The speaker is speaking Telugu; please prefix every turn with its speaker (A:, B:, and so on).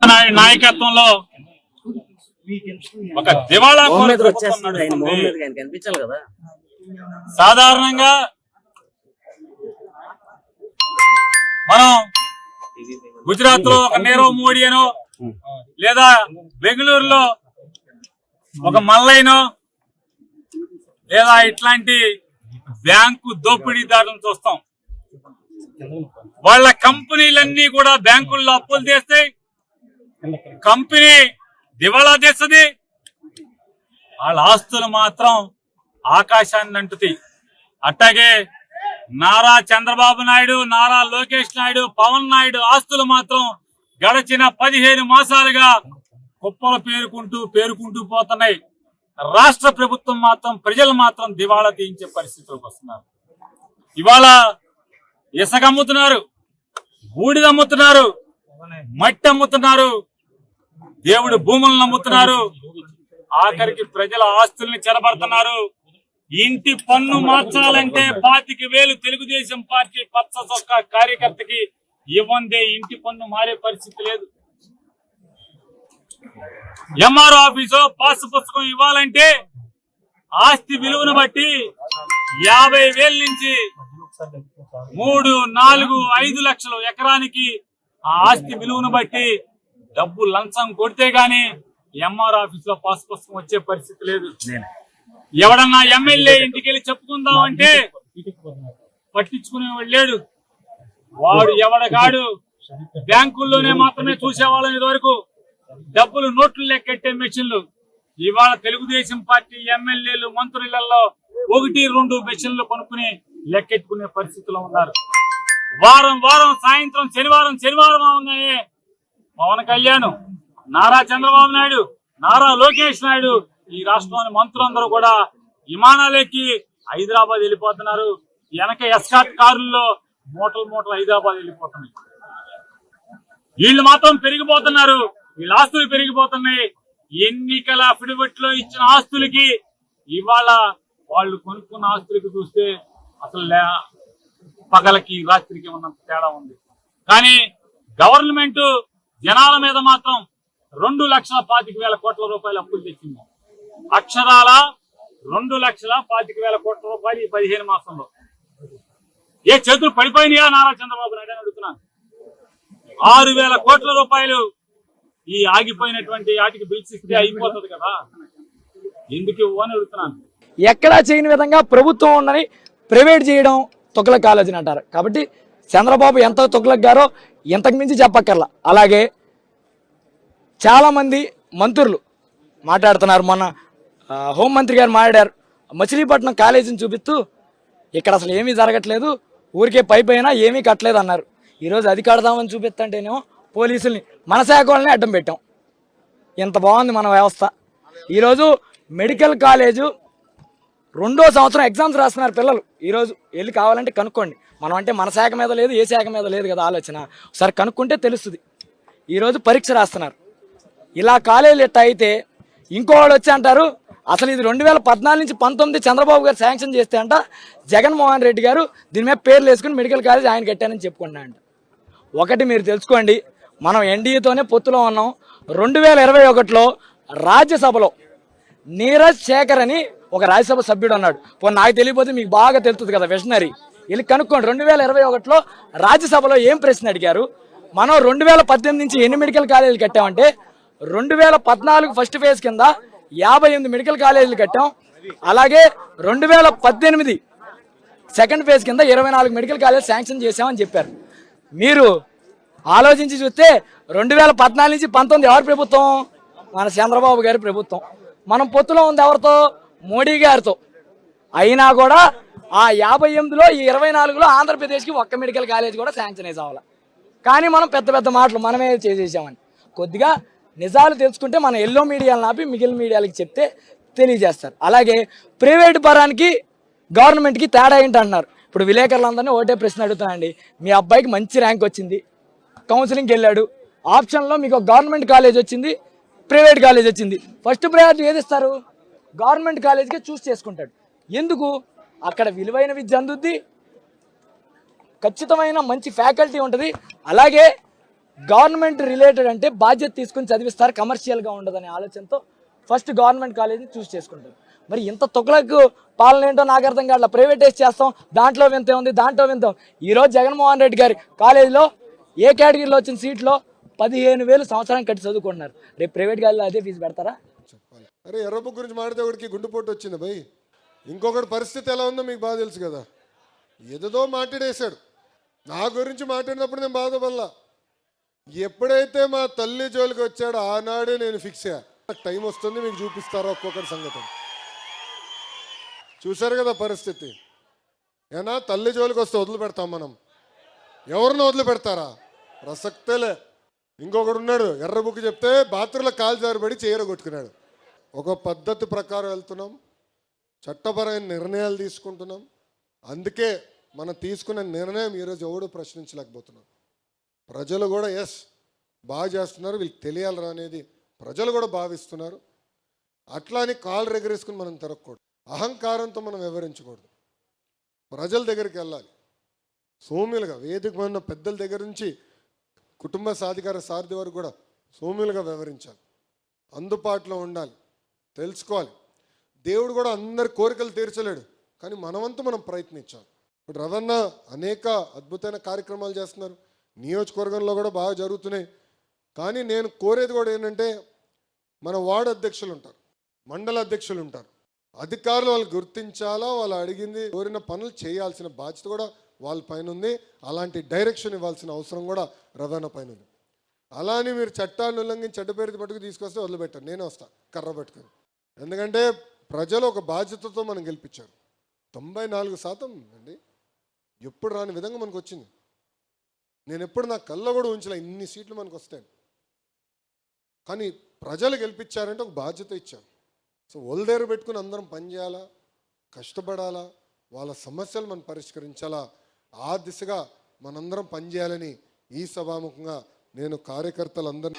A: నాయుడు నాయకత్వంలో ఒక దివాళా
B: కనిపించాలి కదా.
A: సాధారణంగా మనం గుజరాత్ లో ఒక నీరవ్ మోడీ అనో లేదా బెంగళూరులో ఒక మల్లైనో లేదా ఇట్లాంటి బ్యాంకు దోపిడీదారులను చూస్తాం. వాళ్ళ కంపెనీలన్నీ కూడా బ్యాంకుల్లో అప్పులు చేస్తాయి, కంపెనీ దివాళా చేస్తుంది, వాళ్ళ ఆస్తులు మాత్రం ఆకాశాన్ని అంటుతాయి. అట్లాగే నారా చంద్రబాబు నాయుడు, నారా లోకేష్ నాయుడు, పవన్ నాయుడు ఆస్తులు మాత్రం గడిచిన 15 మాసాలుగా కుప్పలు పేరుకుంటూ పోతున్నాయి. రాష్ట్ర ప్రభుత్వం మాత్రం ప్రజలు మాత్రం దివాళా తీయించే పరిస్థితులకు వస్తున్నారు. ఇవాళ ఇసుక అమ్ముతున్నారు, బూడిద అమ్ముతున్నారు, మట్టి అమ్ముతున్నారు, దేవుడి భూములను అమ్ముతున్నారు, ఆఖరికి ప్రజల ఆస్తుల్ని చెరబడుతున్నారు. ఇంటి పన్ను మార్చాలంటే 25,000 తెలుగుదేశం పార్టీ పచ్చ చొక్కా కార్యకర్తకి ఇవ్వందే ఇంటి పన్ను మారే పరిస్థితి లేదు. ఎంఆర్ఓ ఆఫీసు పాస్ పుస్తకం ఇవ్వాలంటే ఆస్తి విలువను బట్టి 50,000 నుంచి 3, 4, 5 లక్షలు ఎకరానికి ఆ ఆస్తి విలువను బట్టి డబ్బు లంచం కొడితే గాని ఎంఆర్ఓ ఆఫీస్ లో పాస్ పుస్తకం వచ్చే పరిస్థితి లేదు. ఎవడన్నా ఎమ్మెల్యే ఇంటికి వెళ్ళి చెప్పుకుందాం అంటే పట్టించుకునేవాడు లేడు. వాడు ఎవడగాడు బ్యాంకుల్లోనే మాత్రమే చూసేవాళ్ళం ఇదివరకు. డబ్బులు నోట్లు లెక్కెట్టే మెషిన్లు. ఇవాళ తెలుగుదేశం పార్టీ ఎమ్మెల్యేలు మంత్రులలో 1-2 మెషిన్లు కొనుక్కుని లెక్కెట్టుకునే పరిస్థితిలో ఉన్నారు. వారం సాయంత్రం శనివారం ఉన్నాయే పవన్ కళ్యాణ్, నారా చంద్రబాబు నాయుడు, నారా లోకేష్ నాయుడు ఈ రాష్ట్రంలోని మంత్రులందరూ కూడా విమానాలెక్కి హైదరాబాద్ వెళ్ళిపోతున్నారు. వెనక ఎస్కాట్ కారుల్లో మూటలు హైదరాబాద్ వెళ్ళిపోతున్నాయి. వీళ్ళు మాత్రం పెరిగిపోతున్నారు, వీళ్ళ ఆస్తులు పెరిగిపోతున్నాయి. ఎన్నికల అఫిడవిట్ లో ఇచ్చిన ఆస్తులకి ఇవాళ వాళ్ళు కొనుక్కున్న ఆస్తులకి చూస్తే అసలు పగలకి రాత్రికి ఉన్న తేడా ఉంది. కానీ గవర్నమెంట్ జనాల మీద మాత్రం 2,25,000 కోట్ల రూపాయలు అప్పులు తెచ్చింది. అక్షరాల 2,25,000 కోట్ల రూపాయలు ఈ 15 మాసంలో. ఏ చేతులు పడిపోయినాయా నారా చంద్రబాబు నాయుడు అని అడుగుతున్నాను. 6,000 కోట్ల రూపాయలు ఈ ఆగిపోయినటువంటి వాటికి బిల్స్ ఇస్తే అయిపోతుంది కదా, ఎందుకు ఇవ్వని అడుగుతున్నాను.
C: ఎక్కడా చేయని విధంగా ప్రభుత్వం ఉందని ప్రైవేట్ చేయడం తొక్కలకు ఆలోచన అంటారు. కాబట్టి చంద్రబాబు ఎంత తొక్కలకు గారో ఇంతకు మించి చెప్పక్కర్లా. అలాగే చాలామంది మంత్రులు మాట్లాడుతున్నారు. మొన్న హోంమంత్రి గారు మాట్లాడారు, మచిలీపట్నం కాలేజీని చూపిస్తూ ఇక్కడ అసలు ఏమీ జరగట్లేదు, ఊరికే పైపైనా ఏమీ కట్టలేదు అన్నారు. ఈరోజు అది కడదామని చూపిస్తుంటేనేమో పోలీసుల్ని మన శాఖ వాళ్ళని అడ్డం పెట్టాం. ఇంత బాగుంది మన వ్యవస్థ. ఈరోజు మెడికల్ కాలేజు 2వ సంవత్సరం ఎగ్జామ్స్ రాస్తున్నారు పిల్లలు. ఈరోజు వెళ్ళి కావాలంటే కనుక్కోండి. మనం అంటే మన శాఖ మీద లేదు, ఏ శాఖ మీద లేదు కదా ఆలోచన. ఒకసారి కనుక్కుంటే తెలుస్తుంది. ఈరోజు పరీక్ష రాస్తున్నారు. ఇలా కాలేజీలు ఎట్ట అయితే ఇంకోవాళ్ళు వచ్చి అంటారు అసలు ఇది 2014 నుంచి 19 చంద్రబాబు గారు శాంక్షన్ చేస్తే అంట జగన్మోహన్ రెడ్డి గారు దీని మీద పేర్లు వేసుకుని మెడికల్ కాలేజ్ ఆయన కట్టానని చెప్పుకున్నా అంట. ఒకటి మీరు తెలుసుకోండి, మనం ఎన్డీఏతోనే పొత్తులో ఉన్నాం. 2021లో రాజ్యసభలో నీరజ్ శేఖర్ అని ఒక రాజ్యసభ సభ్యుడు ఉన్నాడు. నాకు తెలియకపోతే మీకు బాగా తెలుస్తుంది కదా, విషనరీ. వెళ్ళి కనుక్కోండి. 2021లో రాజ్యసభలో ఏం ప్రశ్న అడిగారు. మనం 2018 నుంచి ఎన్ని మెడికల్ కాలేజీలు కట్టామంటే 2014 ఫస్ట్ ఫేజ్ కింద 58 మెడికల్ కాలేజీలు కట్టాం. అలాగే 2018 సెకండ్ ఫేజ్ కింద 24 మెడికల్ కాలేజ్ శాంక్షన్ చేశామని చెప్పారు. మీరు ఆలోచించి చూస్తే 2014 నుంచి 19 ఎవరి ప్రభుత్వం? మన చంద్రబాబు గారి ప్రభుత్వం. మనం పొత్తులో ఉంది ఎవరితో? మోడీ గారితో. అయినా కూడా ఆ 58లో ఈ 24లో ఆంధ్రప్రదేశ్కి ఒక్క మెడికల్ కాలేజ్ కూడా శాంక్షన్ వేసావాలి. కానీ మనం పెద్ద మాటలు మనమే చేసేసామని. కొద్దిగా నిజాలు తెలుసుకుంటే మన ఎల్లో మీడియాలను ఆపి మిగిలిన మీడియాలకి చెప్తే తెలియజేస్తారు. అలాగే ప్రైవేటు పరానికి గవర్నమెంట్కి తేడా ఏంటంటున్నారు. ఇప్పుడు విలేకరులందరినీ ఒకటే ప్రశ్న అడుగుతానండి. మీ అబ్బాయికి మంచి ర్యాంక్ వచ్చింది, కౌన్సిలింగ్కి వెళ్ళాడు, ఆప్షన్లో మీకు గవర్నమెంట్ కాలేజ్ వచ్చింది, ప్రైవేట్ కాలేజ్ వచ్చింది. ఫస్ట్ ప్రయారిటీ ఏది ఇస్తారు? గవర్నమెంట్ కాలేజ్కే చూస్ చేసుకుంటాడు. ఎందుకు? అక్కడ విలువైన విద్య అందుద్ది, ఖచ్చితమైన మంచి ఫ్యాకల్టీ ఉంటుంది. అలాగే గవర్నమెంట్ రిలేటెడ్ అంటే బాధ్యత తీసుకుని చదివిస్తారు, కమర్షియల్గా ఉండదనే ఆలోచనతో ఫస్ట్ గవర్నమెంట్ కాలేజీని చూస్ చేసుకుంటారు. మరి ఇంత తొక్కలకు పాలన ఏంటో నాకు అర్థం కావట్లా. ప్రైవేటైజ్ చేస్తాం, దాంట్లో వింత ఉంది, దాంట్లో వింత. ఈరోజు జగన్మోహన్ రెడ్డి గారి కాలేజీలో ఏ కేటగిరీలో వచ్చిన సీట్లో 15,000 సంవత్సరం కట్టి చదువుకుంటున్నారు. రేపు ప్రైవేట్ కాలేజీలో అదే ఫీజు పెడతారా?
B: చెప్పాలి. అరే ఎర్రబుక్ గురించి మాడితే ఒకటికి గుండెపోటు వచ్చింది భయ్. ఇంకొకటి పరిస్థితి ఎలా ఉందో మీకు బాగా తెలుసు కదా. ఏదో మాట్లాడేశాడు, నా గురించి మాట్లాడినప్పుడు నేను బాధపడలా. ఎప్పుడైతే మా తల్లి జోలికి వచ్చాడో ఆనాడే నేను ఫిక్స్ అయ్యా. టైం వస్తుంది మీకు చూపిస్తారా ఒక్కొక్కటి సంగతి. చూశారు కదా పరిస్థితి. ఏనా తల్లి జోలికి వస్తే వదిలిపెడతాం మనం? ఎవరిని వదిలిపెడతారా? ప్రసక్తేలే. ఇంకొకడు ఉన్నాడు, ఎర్ర బుక్ చెప్తే బాత్రూంలో కాలు జారిపడి చీర కొట్టుకున్నాడు. ఒక పద్ధతి ప్రకారం వెళ్తున్నాం, చట్టపరమైన నిర్ణయాలు తీసుకుంటున్నాం. అందుకే మనం తీసుకున్న నిర్ణయం ఈరోజు ఎవడు ప్రశ్నించలేకపోతున్నాం. ప్రజలు కూడా ఎస్ బాగా చేస్తున్నారు, వీళ్ళకి తెలియాలరా అనేది ప్రజలు కూడా భావిస్తున్నారు. అట్లా అని కాలు రెగరేసుకుని మనం తిరగకూడదు, అహంకారంతో మనం వివరించకూడదు. ప్రజల దగ్గరికి వెళ్ళాలి సౌమ్యులుగా. వేదిక ఉన్న పెద్దల దగ్గర నుంచి కుటుంబ సాధికార సారథి వరకు కూడా సౌమ్యులుగా వివరించాలి, అందుబాటులో ఉండాలి, తెలుసుకోవాలి. దేవుడు కూడా అందరి కోరికలు తీర్చలేడు, కానీ మనవంతు మనం ప్రయత్నించాలి. ఇప్పుడు రవణ అనేక అద్భుతమైన కార్యక్రమాలు చేస్తున్నారు, నియోజకవర్గంలో కూడా బాగా జరుగుతున్నాయి. కానీ నేను కోరేది కూడా ఏంటంటే, మన వార్డు అధ్యక్షులు ఉంటారు, మండల అధ్యక్షులు ఉంటారు, అధికారులు వాళ్ళు గుర్తించాలా, వాళ్ళు అడిగింది కోరిన పనులు చేయాల్సిన బాధ్యత కూడా వాళ్ళ పైన ఉంది. అలాంటి డైరెక్షన్ ఇవ్వాల్సిన అవసరం కూడా రవాణా పైన ఉంది. అలానే మీరు చట్టాన్ని ఉల్లంఘించి చెడ్డ పేరు పట్టుకు తీసుకొస్తే వదిలిపెట్టారు, నేనే వస్తా కర్ర పట్టుకొని. ఎందుకంటే ప్రజలు ఒక బాధ్యతతో మనం గెలిపించారు. 94% అండి, ఎప్పుడు రాని విధంగా మనకు వచ్చింది. నేను ఎప్పుడు నా కళ్ళ కూడా ఉంచలే ఇన్ని సీట్లు మనకు వస్తాయి. కానీ ప్రజలు గెలిపించారంటే ఒక బాధ్యత ఇచ్చారు. సో ఒళ్ళదేరు పెట్టుకుని అందరం పనిచేయాలా, కష్టపడాలా, వాళ్ళ సమస్యలు మనం పరిష్కరించాలా, ఆ దిశగా మనందరం పనిచేయాలని ఈ సభాముఖంగా నేను కార్యకర్తలందరూ